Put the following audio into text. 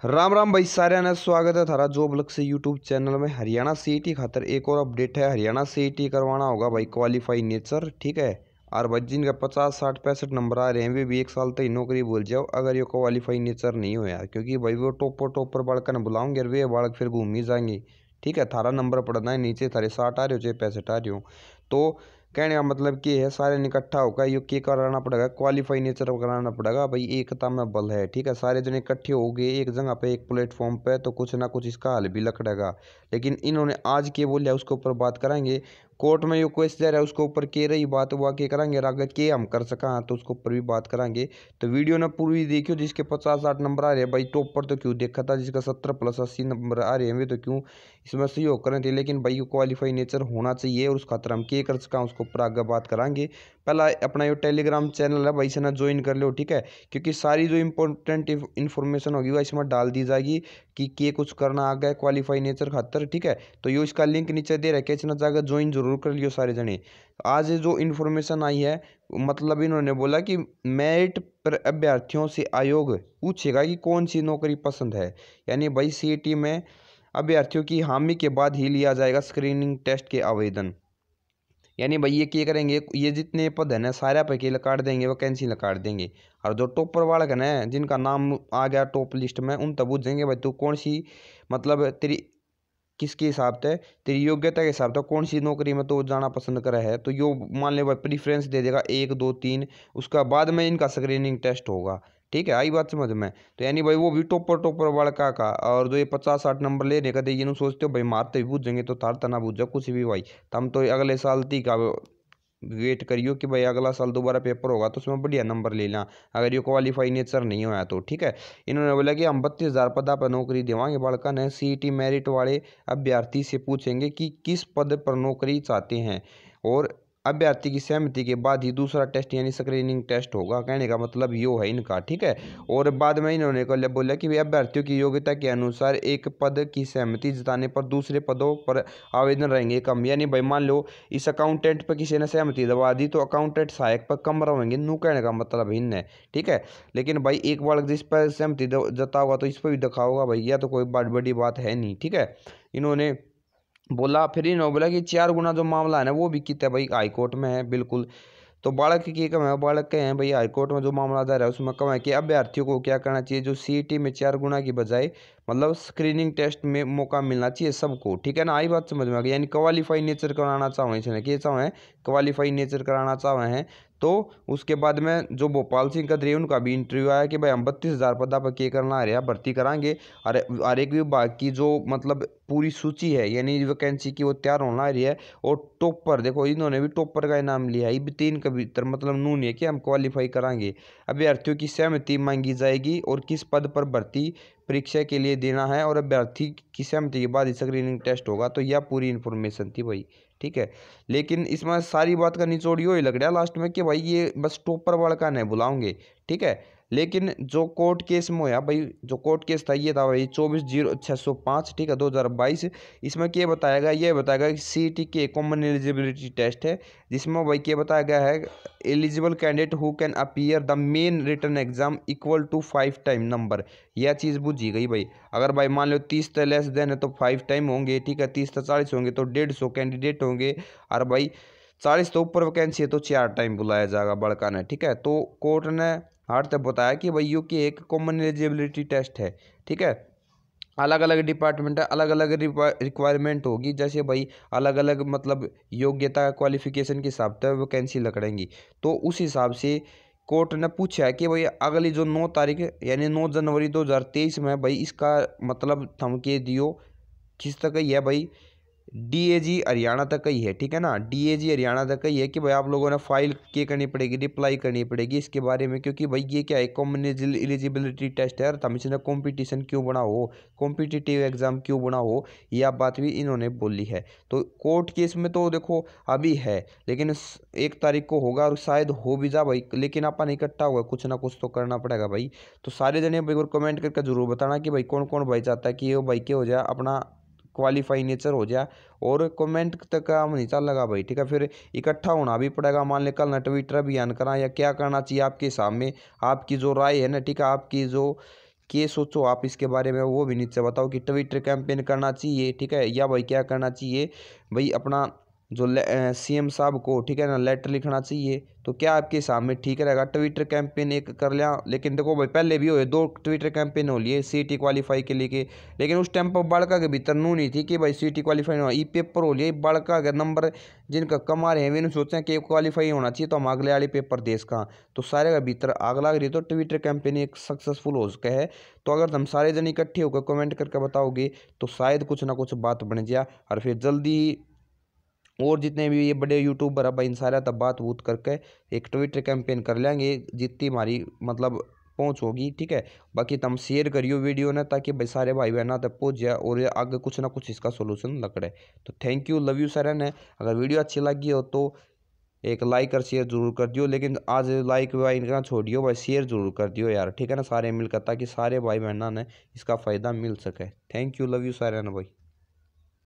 राम राम भाई सारे ने स्वागत है थारा जॉब लक से यूट्यूब चैनल में। हरियाणा सीईटी खातर एक और अपडेट है। हरियाणा सीईटी करवाना होगा भाई क्वालिफाई नेचर, ठीक है। और भाई जिनका 50 60 65 नंबर आ रहे हैं वे भी 1 साल तक नौकरी भूल जाओ अगर ये क्वालिफाई नेचर नहीं हो यार, क्योंकि भाई वो टॉपर बालक ने बुलाओगे और वे बालक फिर घूम ही जाएंगे। ठीक है, थारा नंबर पड़ना है नीचे, थारे 60 आ रहे हो चाहे 65 आ रहे हो। तो कहने का मतलब कि है सारे ने इकट्ठा होकर ये क्या कराना पड़ेगा, क्वालिफाई नेचर कराना पड़ेगा भाई। एकता में बल है, ठीक है। सारे जने इकट्ठे हो गए एक जगह पे एक प्लेटफॉर्म पे तो कुछ ना कुछ इसका हल भी लकड़ेगा। लेकिन इन्होंने आज के बोलिया उसके ऊपर बात करेंगे। कोर्ट में जो केस जा रहा है उसके ऊपर के रही बात हुआ के करेंगे, और आगे के हम कर सका तो उसके ऊपर भी बात करेंगे। तो वीडियो ने पूरी देखियो। जिसके 50 60 नंबर आ रहे हैं भाई टॉप पर तो क्यों देखा था, जिसका 70 प्लस 80 नंबर आ रहे हैं वे तो क्यों इसमें सहयोग करें थे। लेकिन भाई क्वालिफाई नेचर होना चाहिए और उस खातर हम के कर सका उसको ऊपर आगे बात करेंगे। पहला अपना ये टेलीग्राम चैनल है भाई से ना ज्वाइन कर लो, ठीक है। क्योंकि सारी जो इंपॉर्टेंट इन्फॉर्मेशन होगी वो इसमें डाल दी जाएगी कि के कुछ करना आ गया क्वालिफाई नेचर खातर, ठीक है। तो ये इसका लिंक नीचे दे रखे, इसमें जाकर ज्वाइन जरूर कर लियो सारे जने। आज जो इन्फॉर्मेशन आई है मतलब इन्होंने बोला कि मेरिट पर अभ्यर्थियों से आयोग पूछेगा कि कौन सी नौकरी पसंद है। यानी भाई सीईटी में अभ्यर्थियों की हामी के बाद ही लिया जाएगा स्क्रीनिंग टेस्ट के आवेदन। यानी भाई ये क्या करेंगे, ये जितने पद है ना सारे पे के काट देंगे, वैकेंसी काट देंगे। और जो टॉपर वाला है ना जिनका नाम आ गया टॉप लिस्ट में उन तब पूछेंगे भाई तू कौन सी मतलब तेरी किसके हिसाब से तेरी योग्यता के हिसाब से कौन सी नौकरी में तो जाना पसंद करा है। तो यो मान ले भाई प्रीफ्रेंस दे देगा 1 2 3, उसका बाद में इनका स्क्रीनिंग टेस्ट होगा। ठीक है, आई बात समझ में। तो यानी भाई वो भी टॉपर वाला का और जो ये 50 60 नंबर लेने का ये सोचते हो भाई मारते भी पूछेंगे तो थार तना पूछ जाओ कुछ भी भाई। हम तो अगले साल ती का वेट करियो कि भाई अगला साल दोबारा पेपर होगा तो उसमें बढ़िया नंबर ले लेना अगर ये क्वालिफाई नेचर नहीं होया तो, ठीक है। इन्होंने बोला कि हम 32,000 पदा पर नौकरी देवांगे। बालका ने सीईटी मेरिट वाले अभ्यर्थी से पूछेंगे कि किस पद पर नौकरी चाहते हैं और अभ्यर्थी की सहमति के बाद ही दूसरा टेस्ट यानी स्क्रीनिंग टेस्ट होगा। कहने का मतलब यो है इनका, ठीक है। और बाद में इन्होंने बोला कि भाई अभ्यर्थियों की योग्यता के अनुसार एक पद की सहमति जताने पर दूसरे पदों पर आवेदन रहेंगे कम। यानी भाई मान लो इस अकाउंटेंट पर किसी ने सहमति दबा दी तो अकाउंटेंट सहायक पर कम रहेंगे, नू कहने का मतलब भिन्न है, ठीक है। लेकिन भाई एक बार जिस पर सहमति जता होगा तो इस पर भी दिखा होगा भाई, यह तो कोई बड़ी बात है नहीं, ठीक है। इन्होंने बोला फिर इन्होंने बोला कि 4 गुना जो मामला है ना वो भी कितना भाई हाई कोर्ट में है, बिल्कुल। तो बालक की कम है, बालक के हैं भाई हाईकोर्ट में जो मामला दर है उसमें कम है कि अभ्यर्थियों को क्या करना चाहिए, जो सीईटी में 4 गुना की बजाय मतलब स्क्रीनिंग टेस्ट में मौका मिलना चाहिए सबको, ठीक है ना। आई बात समझ में आ गई। यानी क्वालिफाई नेचर कराना चाहो इसने कि चाहो है क्वालिफाई नेचर कराना चाहे हैं। तो उसके बाद में जो भोपाल सिंह कदरी उनका भी इंटरव्यू आया कि भाई हम 32,000 पदा पर के करना आ रहा है भर्ती कराएंगे। और एक विभाग की जो मतलब पूरी सूची है यानी वैकेंसी की वो तैयार होना आ रही है। और टॉपर देखो इन्होंने भी टॉपर का इनाम लिया है, ये भी 3 के भीतर मतलब नून है कि हम क्वालिफाई कराएंगे। अभ्यर्थियों की सहमति मांगी जाएगी और किस पद पर भर्ती परीक्षा के लिए देना है और अभ्यर्थी की सहमति के बाद स्क्रीनिंग टेस्ट होगा। तो यह पूरी इन्फॉर्मेशन थी भाई, ठीक है। लेकिन इसमें सारी बात का निचोड़ यो ही लग रहा है लास्ट में कि भाई ये बस टॉपर वाला का नहीं बुलाओगे, ठीक है। लेकिन जो कोर्ट केस में होया भाई, जो कोर्ट केस था ये था भाई 24/0605, ठीक है, 2022। इसमें क्या बताया गया, ये बताया गया कि सीईटी के कॉमन एलिजिबिलिटी टेस्ट है जिसमें भाई क्या बताया गया है eligible candidate who can appear the main written exam equal to 5 time number. यह चीज़ बुझी गई भाई। अगर भाई मान लो 30 तो लेस देन है तो 5 टाइम होंगे, ठीक है। 30 तो 40 होंगे तो 150 कैंडिडेट होंगे। और भाई 40 तो ऊपर वैकेंसी है तो 4 टाइम बुलाया जाएगा बड़का ने, ठीक है। तो कोर्ट ने हार्ड तक बताया कि भाई यू की एक कॉमन एलिजिबिलिटी टेस्ट है, ठीक है। अलग अलग डिपार्टमेंट है, अलग अलग रिक्वायरमेंट होगी, जैसे भाई अलग अलग मतलब योग्यता क्वालिफिकेशन के हिसाब से वैकेंसी लकड़ेंगी। तो उस हिसाब से कोर्ट ने पूछा है कि भाई अगली जो 9 तारीख यानी 9 जनवरी 2023 में भाई इसका मतलब थम के दियो किस तक ही है भाई, डीएजी हरियाणा तक ही है, ठीक है ना। डीएजी हरियाणा तक ही है कि भाई आप लोगों ने फाइल क्या करनी पड़ेगी, रिप्लाई करनी पड़ेगी इसके बारे में। क्योंकि भाई ये क्या है कॉमन एलिजिबिलिटी टेस्ट है और हम इसने कॉम्पिटिशन क्यों बना हो, कॉम्पिटिटिव एग्जाम क्यों बना हो, यह बात भी इन्होंने बोली है। तो कोर्ट केस में तो देखो अभी है लेकिन 1 तारीख को होगा और शायद हो भी जा भाई। लेकिन अपन इकट्ठा होगा कुछ ना कुछ तो करना पड़ेगा भाई। तो सारे जने भाई कमेंट करके जरूर बताना कि भाई कौन कौन भाई चाहता है कि ये भाई क्या हो जाए अपना क्वालिफाई नेचर हो जाए। और कमेंट तक काम नहीं चल लगा भाई, ठीक है। फिर इकट्ठा होना भी पड़ेगा। मान ले कल ना ट्विटर अभियान करा या क्या करना चाहिए आपके सामने, आपकी जो राय है ना, ठीक है, आपकी जो क्या सोचो आप इसके बारे में, वो भी नीचे बताओ कि ट्विटर कैंपेन करना चाहिए, ठीक है, या भाई क्या करना चाहिए भाई, अपना जो सीएम साहब को, ठीक है ना, लेटर लिखना चाहिए। तो क्या आपके हिसाब में ठीक रहेगा ट्विटर कैंपेन एक कर लिया? लेकिन देखो भाई पहले भी हुए 2 ट्विटर कैंपेन हो लिए सीटी क्वालिफाई के लिए, लेकिन उस टाइम पर बड़का के भीतर नू नहीं थी कि भाई सीटी क्वालिफाई हुआ, ई पेपर हो लिया बड़का अगर नंबर जिनका कम आ रहे हैं वे सोचते हैं कि क्वालिफाई होना चाहिए तो हम अगले वाले पेपर देश का, तो सारे का भीतर आग लग रही, तो ट्विटर कैंपेन एक सक्सेसफुल हो सके है। तो अगर तुम सारे जन इकट्ठे होकर कमेंट करके बताओगे तो शायद कुछ ना कुछ बात बन जाए, और फिर जल्दी ही और जितने भी ये बड़े यूट्यूबर है भाई इन सारा तब बात बूत करके एक ट्विटर कैंपेन कर लेंगे, जितनी हमारी मतलब पहुंच होगी, ठीक है। बाकी तुम शेयर करियो वीडियो ना, ताकि भाई सारे भाई बहना तक पहुंच जाए और ये आगे कुछ ना कुछ इसका सोल्यूशन लकड़े। तो thank you, love you sir है। अगर वीडियो अच्छी लगी हो तो एक लाइक और शेयर जरूर कर दियो, लेकिन आज लाइक वाइक ना छोड़ियो भाई, शेयर जरूर कर दियो यार, ठीक है ना, सारे मिलकर, ताकि सारे भाई बहना ने इसका फ़ायदा मिल सके। Thank you, love you sir है ना भाई।